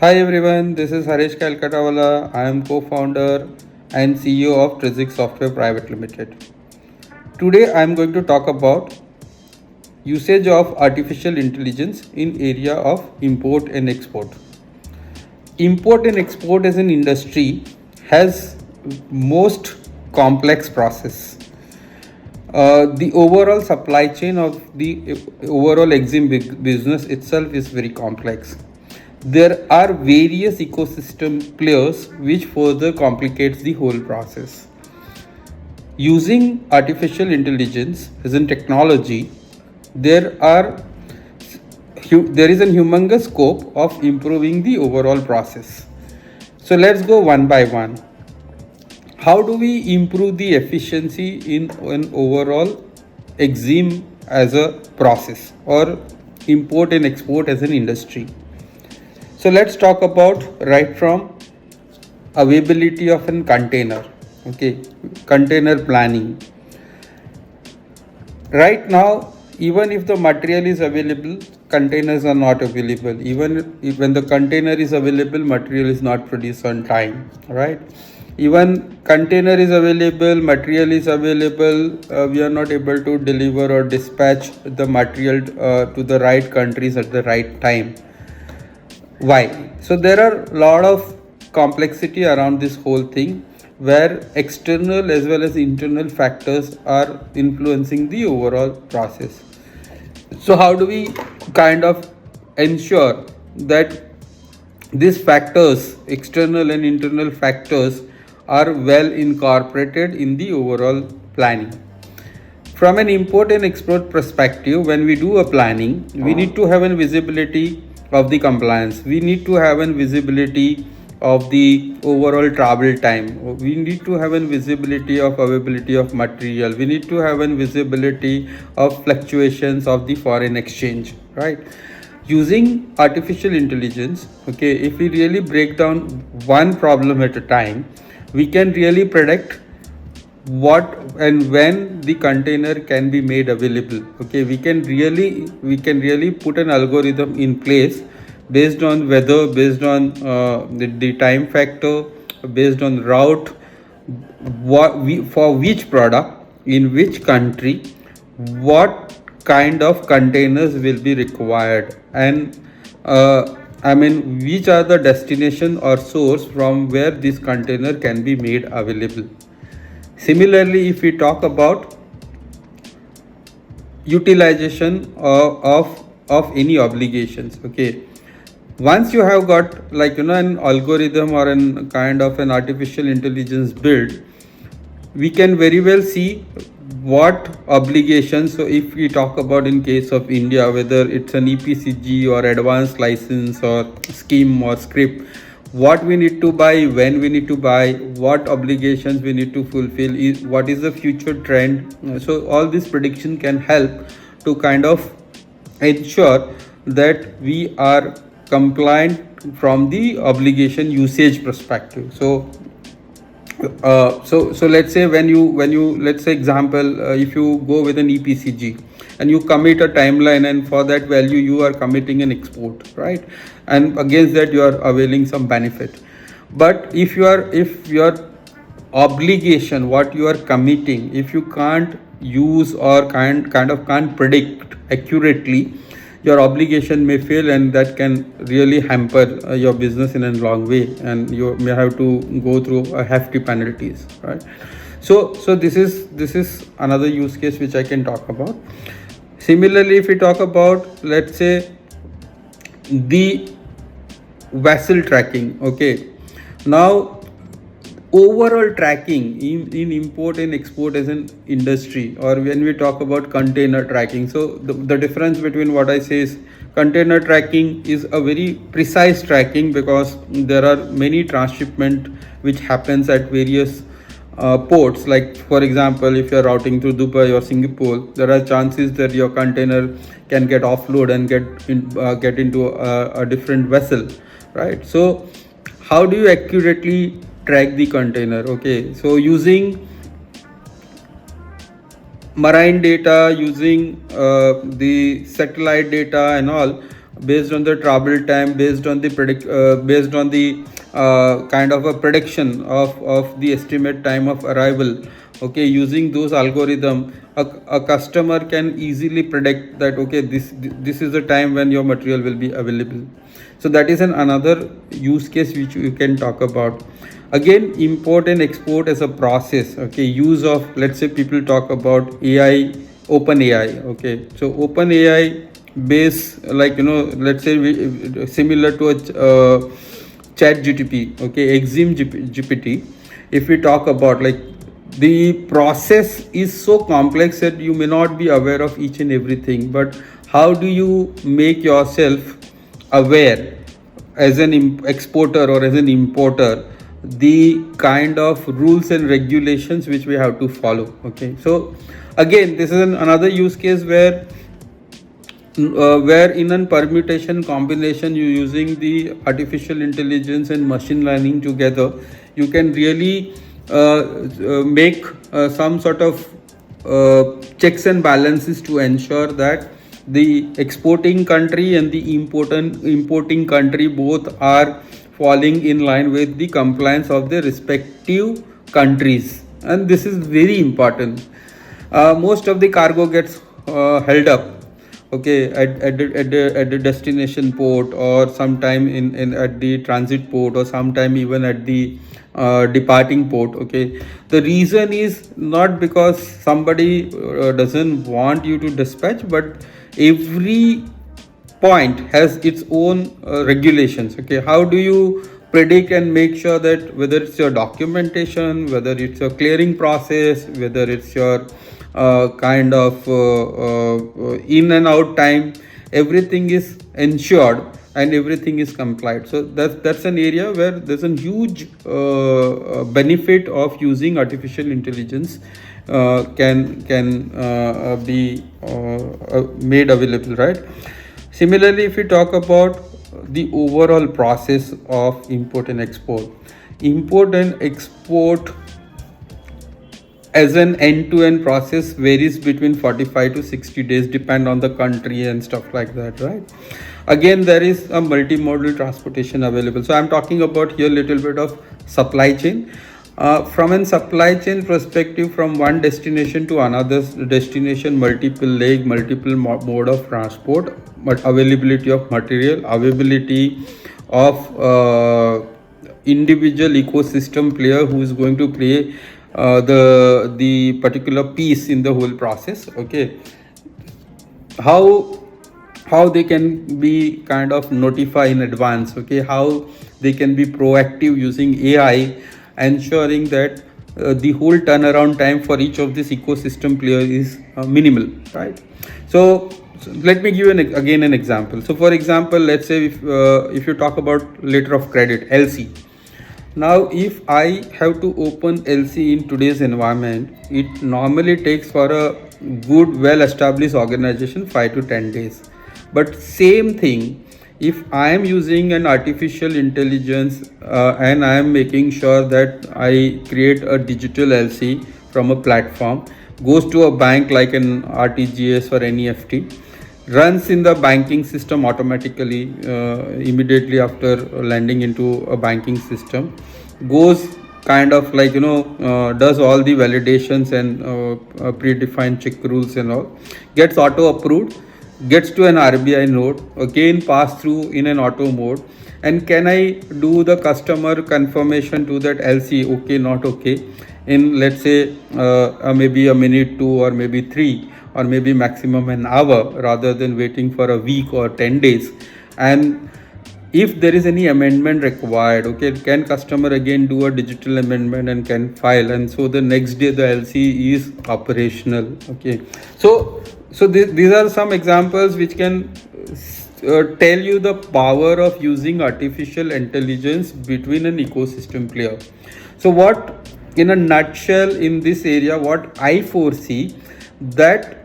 Hi everyone, this is Haresh Calcuttawala. I am co-founder and CEO of TreZix Software Private Limited. Today I am going to talk about usage of artificial intelligence in area of import and export. Import and export as an industry has most complex process. The overall supply chain of the overall exim business itself is very complex. There are various ecosystem players which further complicates the whole process. Using artificial intelligence as a technology, there are there is a humongous scope of improving the overall process. So let's go one by one. How do we improve the efficiency in an overall exim as a process or import and export as an industry? So let's talk about right from availability of a container. Okay, container planning. Right now, even if the material is available, containers are not available. Even if when the container is available, material is not produced on time. Right? Even container is available, material is available, we are not able to deliver or dispatch the material to the right countries at the right time. Why? So there are a lot of complexity around this whole thing where external as well as internal factors are influencing the overall process. So how do we kind of ensure that these factors, external and internal factors, are well incorporated in the overall planning? From an import and export perspective, when we do a planning, we need to have a visibility of the compliance. We need to have a visibility of the overall travel time. We need to have a visibility of availability of material. We need to have a visibility of fluctuations of the foreign exchange, right? Using artificial intelligence, okay, if we really break down one problem at a time, we can really predict what and when the container can be made available. Okay, we can really put an algorithm in place based on weather, based on the time factor, based on route, what we for which product in which country, what kind of containers will be required, and which are the destination or source from where this container can be made available. Similarly, if we talk about utilization of any obligations, okay, once you have got an algorithm or an kind of an artificial intelligence build, we can very well see what obligations. So if we talk about in case of India, whether it's an EPCG or advanced license or scheme or script, what we need to buy, when we need to buy, what obligations we need to fulfill, what is the future trend. So all this prediction can help to kind of ensure that we are compliant from the obligation usage perspective. So let's say when you let's say example, if you go with an EPCG and you commit a timeline, and for that value you are committing an export, right? And against that you are availing some benefit. But if your obligation, what you are committing, if you can't use or kind of can't predict accurately, your obligation may fail, and that can really hamper your business in a long way, and you may have to go through hefty penalties, right? So this is another use case which I can talk about. Similarly, if we talk about, let's say, the vessel tracking, okay, now overall tracking in import and export as an industry, or when we talk about container tracking, so the difference between what I say is container tracking is a very precise tracking, because there are many transshipment which happens at various ports. Like for example, if you're routing through Dubai or Singapore, there are chances that your container can get offload and get into a different vessel, right? So how do you accurately track the container? Okay, so using marine data, using the satellite data and all, based on the travel time, based on the kind of a prediction of the estimate time of arrival. Okay, using those algorithm, a customer can easily predict that, okay, this is the time when your material will be available. So that is another use case which you can talk about. Again, import and export as a process. Okay, use of, let's say people talk about AI, open AI. Okay, so open AI base, like, let's say similar to a chat gtp, okay, exim gpt. If we talk about, like, the process is so complex that you may not be aware of each and everything, but how do you make yourself aware as an exporter or as an importer, the kind of rules and regulations which we have to follow? Okay, so again, this is another use case where in a permutation combination, you using the artificial intelligence and machine learning together, you can really make some sort of checks and balances to ensure that the exporting country and the importing country both are falling in line with the compliance of their respective countries. And this is very important. Most of the cargo gets held up, okay, at the destination port, or sometime in at the transit port, or sometime even at the departing port. Okay, the reason is not because somebody doesn't want you to dispatch, but every point has its own regulations. Okay, how do you predict and make sure that whether it's your documentation, whether it's your clearing process, whether it's your kind of in and out time, everything is ensured and everything is complied. So that's an area where there's a huge benefit of using artificial intelligence can be made available, right? Similarly, if we talk about the overall process of import and export as an end-to-end process varies between 45 to 60 days, depend on the country and stuff like that, right? Again, there is a multimodal transportation available. So I'm talking about here a little bit of supply chain. From a supply chain perspective, from one destination to another destination, multiple leg, multiple mode of transport, but availability of material, availability of individual ecosystem player who is going to play the particular piece in the whole process. Okay, how they can be kind of notify in advance. Okay, how they can be proactive using AI, ensuring that the whole turnaround time for each of this ecosystem player is minimal, right? So let me give you again an example. So for example, let's say if you talk about letter of credit, LC. Now, if I have to open LC in today's environment, it normally takes for a good, well-established organization 5 to 10 days. But same thing, if I am using an artificial intelligence and I am making sure that I create a digital LC from a platform, goes to a bank like an RTGS or NEFT, runs in the banking system automatically immediately after landing into a banking system, goes kind of like does all the validations and predefined check rules and all, gets auto approved, gets to an RBI node, again pass through in an auto mode, and can I do the customer confirmation to that LC, okay, not okay, in, let's say maybe a minute, 2, or maybe 3, or maybe maximum an hour, rather than waiting for a week or 10 days. And if there is any amendment required, okay, can customer again do a digital amendment and can file, and so the next day the LC is operational. Okay, so these are some examples which can tell you the power of using artificial intelligence between an ecosystem player. So what, in a nutshell, in this area, what I foresee, that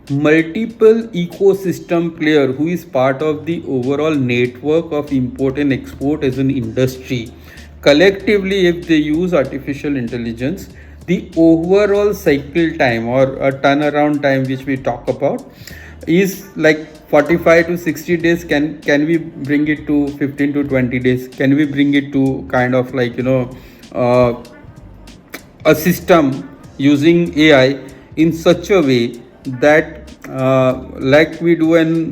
multiple ecosystem player who is part of the overall network of import and export as an industry, collectively, if they use artificial intelligence, the overall cycle time or a turnaround time which we talk about is like 45 to 60 days. Can we bring it to 15 to 20 days? Can we bring it to kind of like uh, a system using AI in such a way that like we do in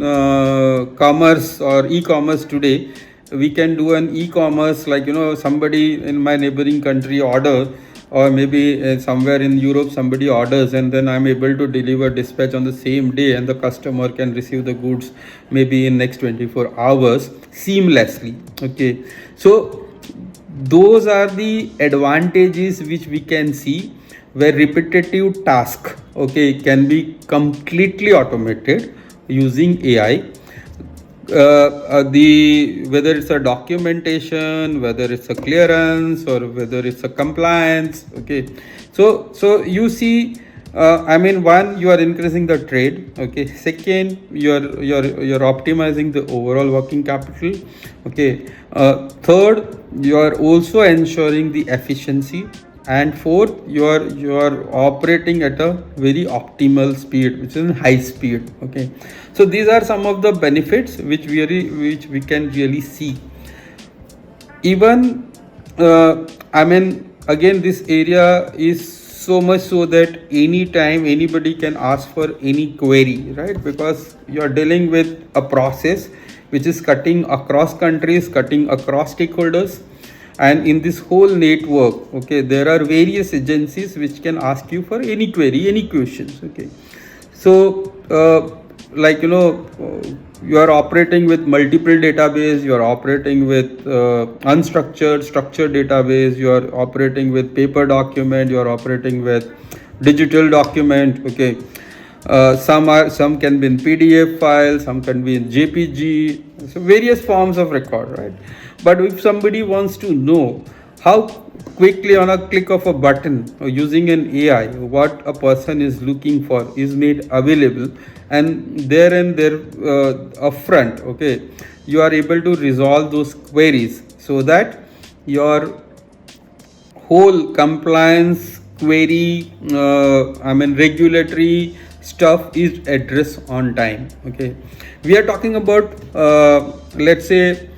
commerce or e-commerce today, we can do an e-commerce like somebody in my neighboring country order, or maybe somewhere in Europe somebody orders, and then I'm able to deliver dispatch on the same day, and the customer can receive the goods maybe in next 24 hours seamlessly. Okay, so those are the advantages which we can see, where repetitive task, okay, can be completely automated using AI. The whether it's a documentation, whether it's a clearance, or whether it's a compliance. Okay, so you see, I mean, one, you are increasing the trade. Okay, second, you're optimizing the overall working capital. Okay, third, you are also ensuring the efficiency, and fourth, you are operating at a very optimal speed, which is high speed. Okay, so these are some of the benefits which we can really see. Even I mean, again, this area is so much so that anytime anybody can ask for any query, right? Because you are dealing with a process which is cutting across countries, cutting across stakeholders, and in this whole network, okay, there are various agencies which can ask you for any query, any questions. Okay, so like you are operating with multiple database, you are operating with unstructured, structured database, you are operating with paper document, you are operating with digital document. Okay, some can be in PDF file, some can be in JPG, so various forms of record, right? But if somebody wants to know how quickly on a click of a button or using an AI what a person is looking for is made available, and there upfront, okay, you are able to resolve those queries so that your whole compliance query, I mean regulatory stuff is addressed on time. Okay, we are talking about let's say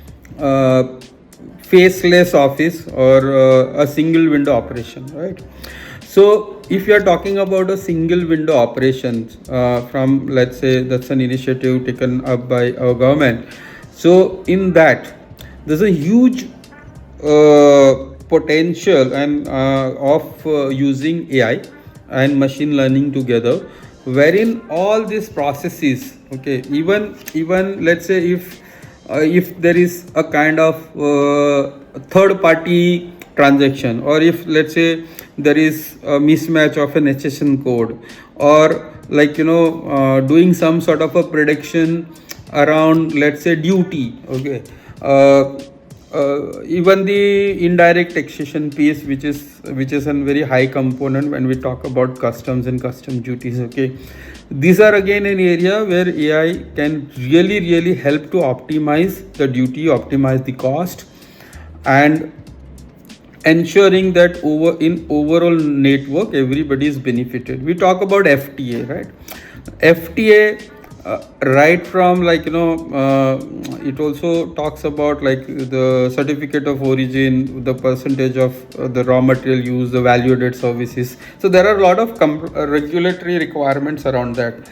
faceless office or a single window operation, right? So if you are talking about a single window operation, from, let's say, that's an initiative taken up by our government. So in that, there's a huge potential and of using AI and machine learning together, wherein all these processes, okay, even let's say if there is a kind of third party transaction, or if, let's say, there is a mismatch of an HSN code, or like doing some sort of a prediction around, let's say, duty. Okay, even the indirect taxation piece, which is a very high component when we talk about customs and custom duties. Okay, these are again an area where AI can really help to optimize the duty, optimize the cost, and ensuring that overall network everybody is benefited. We talk about FTA, right? FTA, right from like it also talks about like the certificate of origin, the percentage of the raw material used, the value added services. So there are a lot of regulatory requirements around that.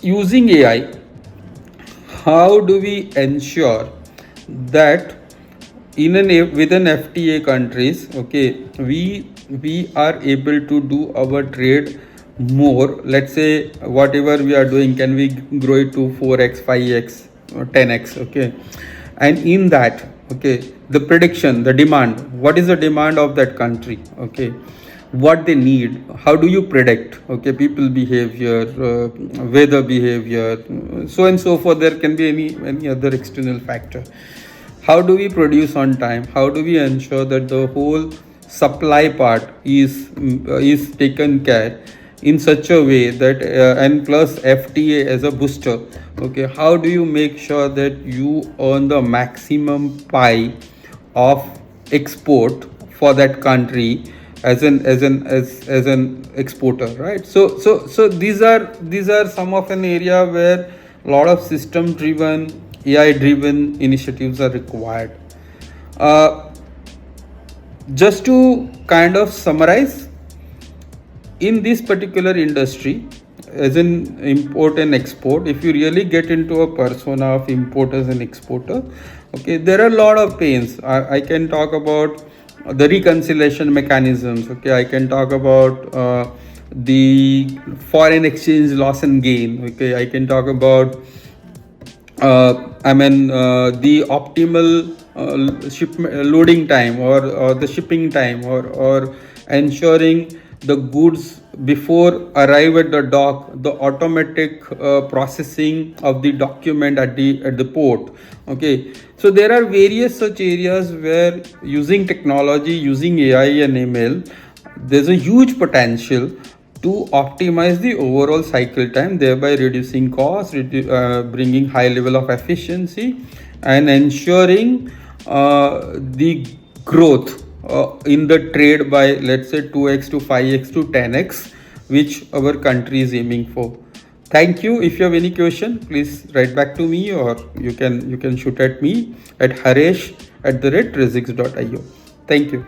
Using AI, how do we ensure that within FTA countries, okay, we are able to do our trade more? Let's say whatever we are doing, can we grow it to 4x, 5x, or 10x? Okay, and in that, okay, the prediction, the demand, what is the demand of that country? Okay, what they need, how do you predict, okay, people behavior, weather behavior, so and so forth. There can be any other external factor. How do we produce on time? How do we ensure that the whole supply part is taken care in such a way that and plus FTA as a booster? Okay, how do you make sure that you earn the maximum pie of export for that country, as an exporter, right? So these are some of an area where a lot of system driven, AI driven initiatives are required. uh, just to kind of summarize, in this particular industry, as in import and export, if you really get into a persona of importers and exporter, okay, there are a lot of pains. I can talk about the reconciliation mechanisms, okay, I can talk about the foreign exchange loss and gain, okay, I can talk about the optimal loading time, or the shipping time, or ensuring the goods before arrive at the dock, the automatic processing of the document at the port. Okay, so there are various such areas where using technology, using AI and ML, there's a huge potential to optimize the overall cycle time, thereby reducing costs, bringing high level of efficiency, and ensuring the growth in the trade by, let's say, 2x to 5x to 10x, which our country is aiming for. Thank you. If you have any question, please write back to me, or you can shoot at me at Haresh@trezix.io. Thank you.